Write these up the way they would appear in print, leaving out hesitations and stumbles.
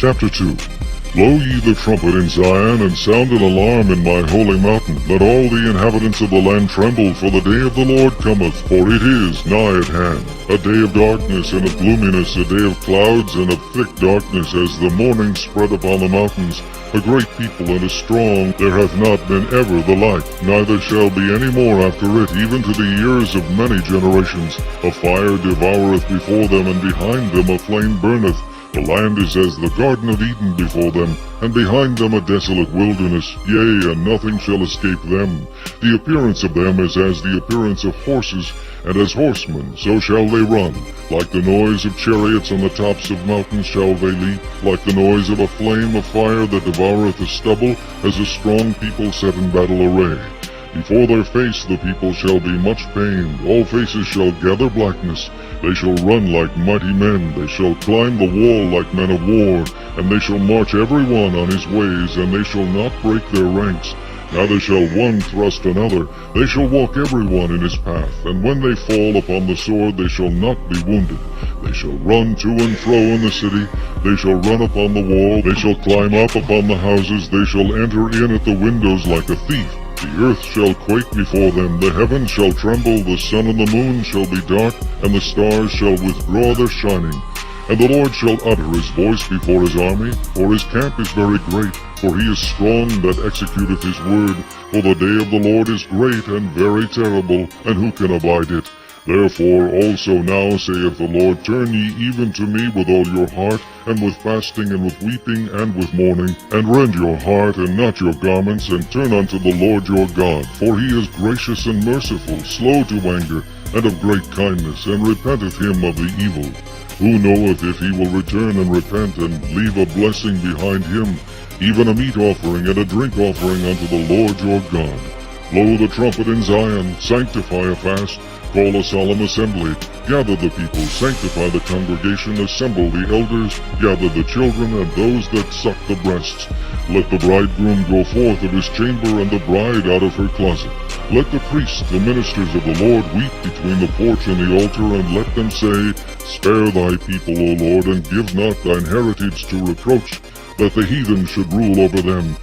Chapter 2. Blow ye the trumpet in Zion, and sound an alarm in my holy mountain. Let all the inhabitants of the land tremble, for the day of the Lord cometh, for it is nigh at hand. A day of darkness and of gloominess, a day of clouds and of thick darkness, as the morning spread upon the mountains. A great people and a strong, there hath not been ever the like, neither shall be any more after it, even to the years of many generations. A fire devoureth before them, and behind them a flame burneth. The land is as the Garden of Eden before them, and behind them a desolate wilderness, yea, and nothing shall escape them. The appearance of them is as the appearance of horses, and as horsemen, so shall they run. Like the noise of chariots on the tops of mountains shall they leap, like the noise of a flame of fire that devoureth the stubble, as a strong people set in battle array. Before their face the people shall be much pained, all faces shall gather blackness. They shall run like mighty men, they shall climb the wall like men of war, and they shall march every one on his ways, and they shall not break their ranks. Neither shall one thrust another, they shall walk every one in his path, and when they fall upon the sword they shall not be wounded. They shall run to and fro in the city, they shall run upon the wall, they shall climb up upon the houses, they shall enter in at the windows like a thief. The earth shall quake before them, the heavens shall tremble, the sun and the moon shall be dark, and the stars shall withdraw their shining. And the Lord shall utter his voice before his army, for his camp is very great, for he is strong that executeth his word. For the day of the Lord is great and very terrible, and who can abide it? Therefore also now, saith the Lord, turn ye even to me with all your heart, and with fasting, and with weeping, and with mourning, and rend your heart, and not your garments, and turn unto the Lord your God. For he is gracious and merciful, slow to anger, and of great kindness, and repenteth him of the evil. Who knoweth if he will return and repent, and leave a blessing behind him, even a meat offering and a drink offering unto the Lord your God? Blow the trumpet in Zion, sanctify a fast, call a solemn assembly, gather the people, sanctify the congregation, assemble the elders, gather the children and those that suck the breasts. Let the bridegroom go forth of his chamber, and the bride out of her closet. Let the priests, the ministers of the Lord, weep between the porch and the altar, and let them say, Spare thy people, O Lord, and give not thine heritage to reproach, that the heathen should rule over them.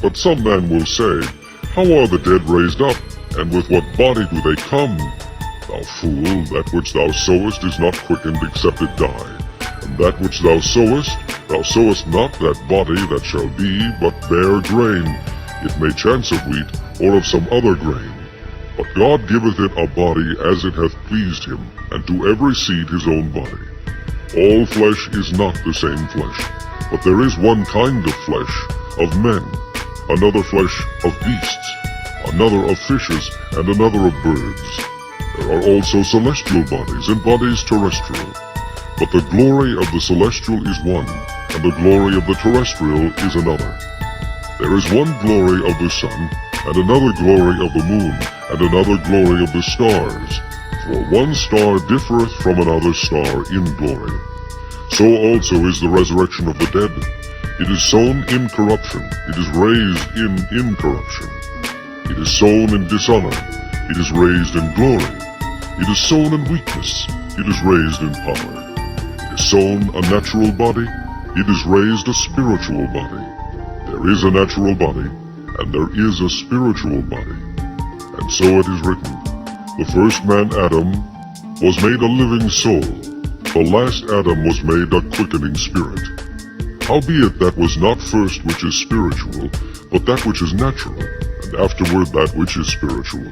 But some men will say, How are the dead raised up, and with what body do they come? Thou fool, that which thou sowest is not quickened except it die. And that which thou sowest not that body that shall be, but bare grain. It may chance of wheat, or of some other grain. But God giveth it a body as it hath pleased him, and to every seed his own body. All flesh is not the same flesh, but there is one kind of flesh, of men, another flesh of beasts, another of fishes, and another of birds. There are also celestial bodies, and bodies terrestrial. But the glory of the celestial is one, and the glory of the terrestrial is another. There is one glory of the sun, and another glory of the moon, and another glory of the stars. For one star differeth from another star in glory. So also is the resurrection of the dead. It is sown in corruption, it is raised in incorruption. It is sown in dishonor, it is raised in glory. It is sown in weakness, it is raised in power. It is sown a natural body, it is raised a spiritual body. There is a natural body, and there is a spiritual body. And so it is written, The first man, Adam, was made a living soul. The last Adam was made a quickening spirit. Howbeit that was not first which is spiritual, but that which is natural, and afterward that which is spiritual.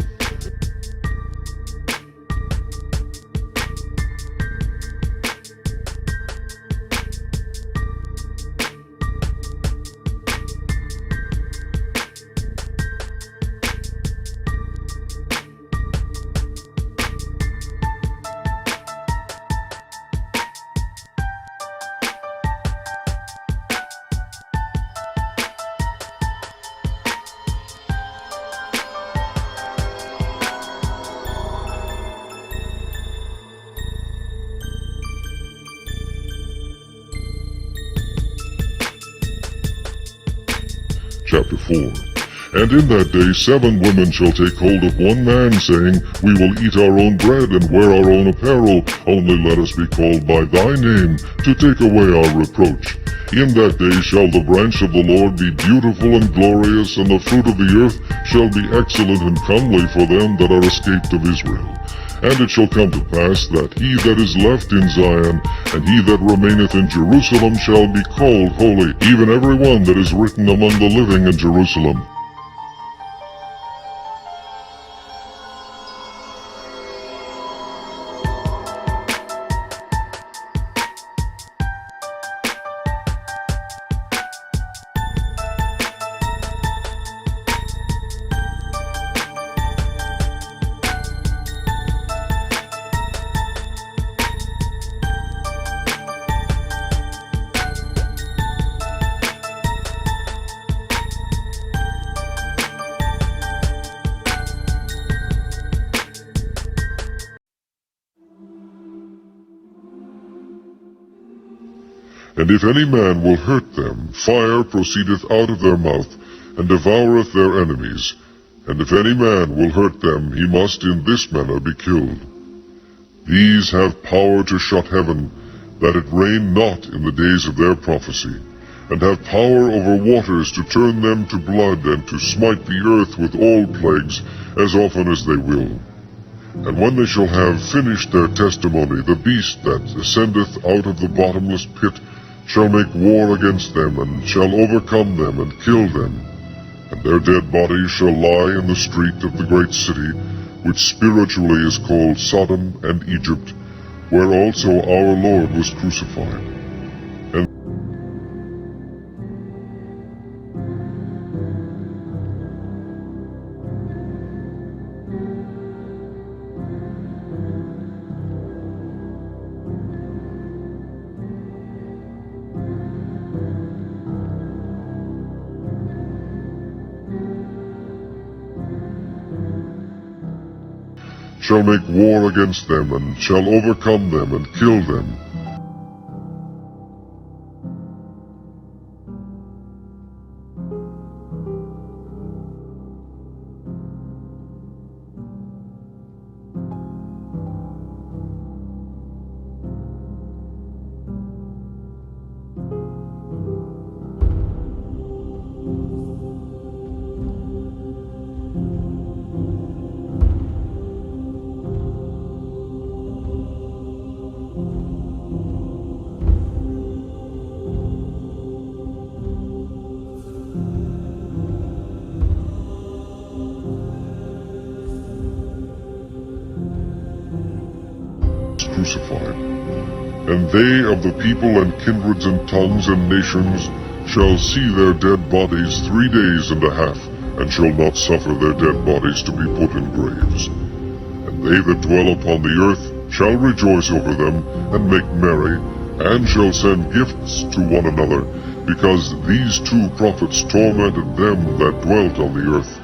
Chapter 4. And in that day 7 women shall take hold of one man, saying, We will eat our own bread and wear our own apparel, only let us be called by thy name, to take away our reproach. In that day shall the branch of the Lord be beautiful and glorious, and the fruit of the earth shall be excellent and comely for them that are escaped of Israel. And it shall come to pass that he that is left in Zion, and he that remaineth in Jerusalem shall be called holy, even every one that is written among the living in Jerusalem. And if any man will hurt them, fire proceedeth out of their mouth, and devoureth their enemies. And if any man will hurt them, he must in this manner be killed. These have power to shut heaven, that it rain not in the days of their prophecy, and have power over waters to turn them to blood, and to smite the earth with all plagues, as often as they will. And when they shall have finished their testimony, the beast that ascendeth out of the bottomless pit shall make war against them, and shall overcome them, and kill them. And their dead bodies shall lie in the street of the great city, which spiritually is called Sodom and Egypt, where also our Lord was crucified. And shall make war against them, and shall overcome them, and kill them. Crucified. And they of the people and kindreds and tongues and nations shall see their dead bodies 3 days and a half, and shall not suffer their dead bodies to be put in graves. And they that dwell upon the earth shall rejoice over them, and make merry, and shall send gifts to one another, because these 2 prophets tormented them that dwelt on the earth.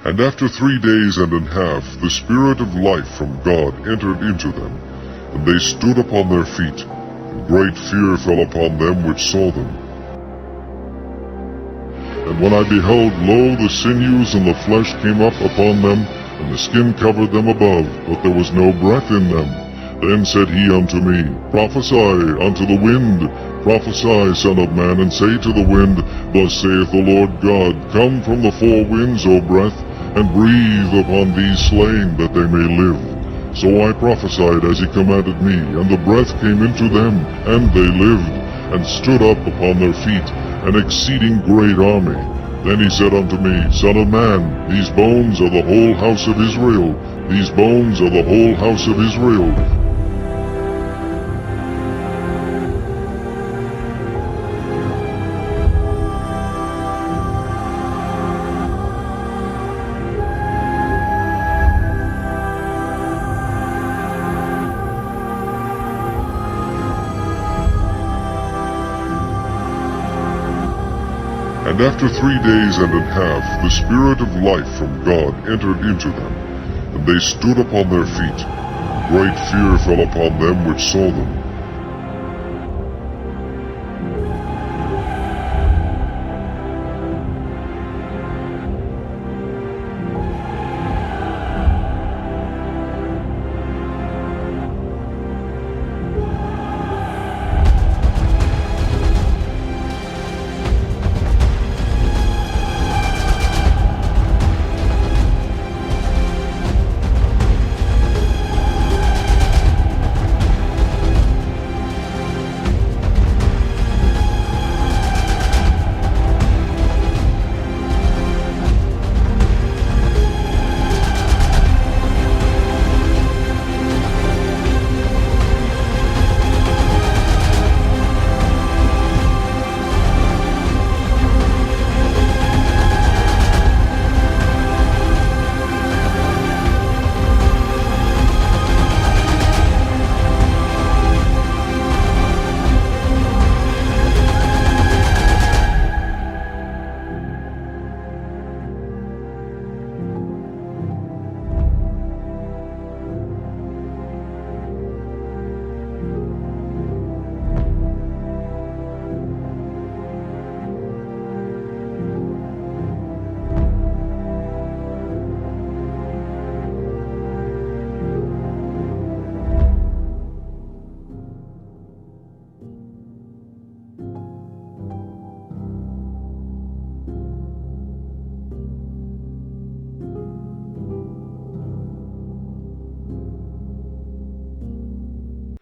And after 3 days and an half the Spirit of life from God entered into them, and they stood upon their feet, and great fear fell upon them which saw them. And when I beheld, lo, the sinews and the flesh came up upon them, and the skin covered them above, but there was no breath in them. Then said he unto me, Prophesy unto the wind, prophesy, Son of man, and say to the wind, Thus saith the Lord God, Come from the 4 winds, O breath, and breathe upon these slain, that they may live. So I prophesied as he commanded me, and the breath came into them, and they lived, and stood up upon their feet, an exceeding great army. Then he said unto me, Son of man, these bones are the whole house of Israel. These bones are the whole house of Israel. And after 3 days and an half the Spirit of life from God entered into them, and they stood upon their feet. Great fear fell upon them which saw them.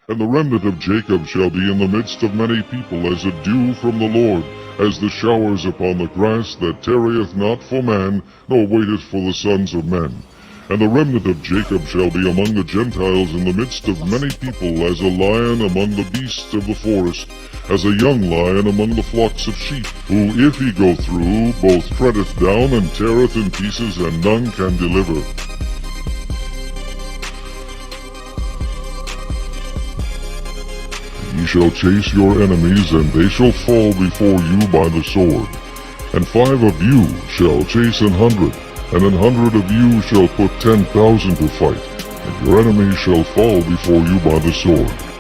And the remnant of Jacob shall be in the midst of many people as a dew from the Lord, as the showers upon the grass that tarrieth not for man, nor waiteth for the sons of men. And the remnant of Jacob shall be among the Gentiles in the midst of many people, as a lion among the beasts of the forest, as a young lion among the flocks of sheep, who, if he go through, both treadeth down and teareth in pieces, and none can deliver. Ye shall chase your enemies, and they shall fall before you by the sword. And 5 of you shall chase 100, and 100 of you shall put 10,000 to fight, and your enemies shall fall before you by the sword.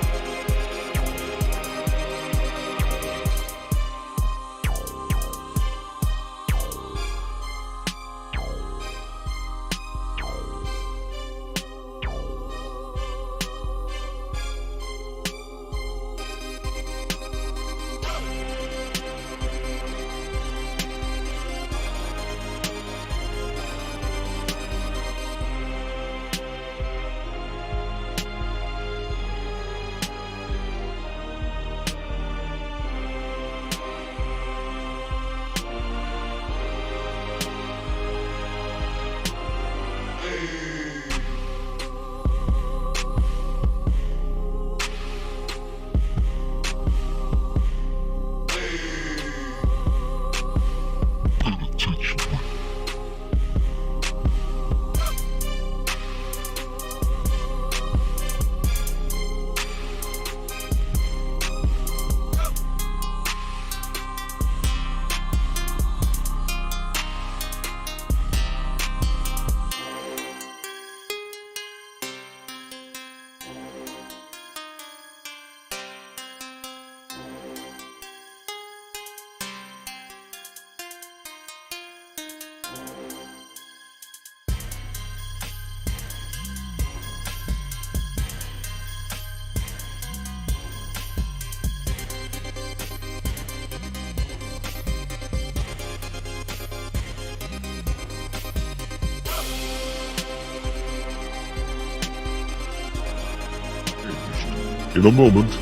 In a moment,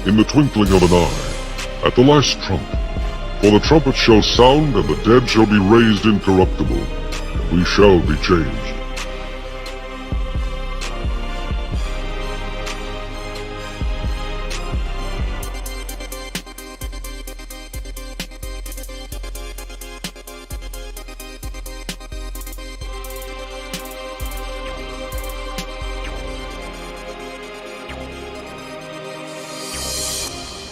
in the twinkling of an eye, at the last trump. For the trumpet shall sound, and the dead shall be raised incorruptible, and we shall be changed.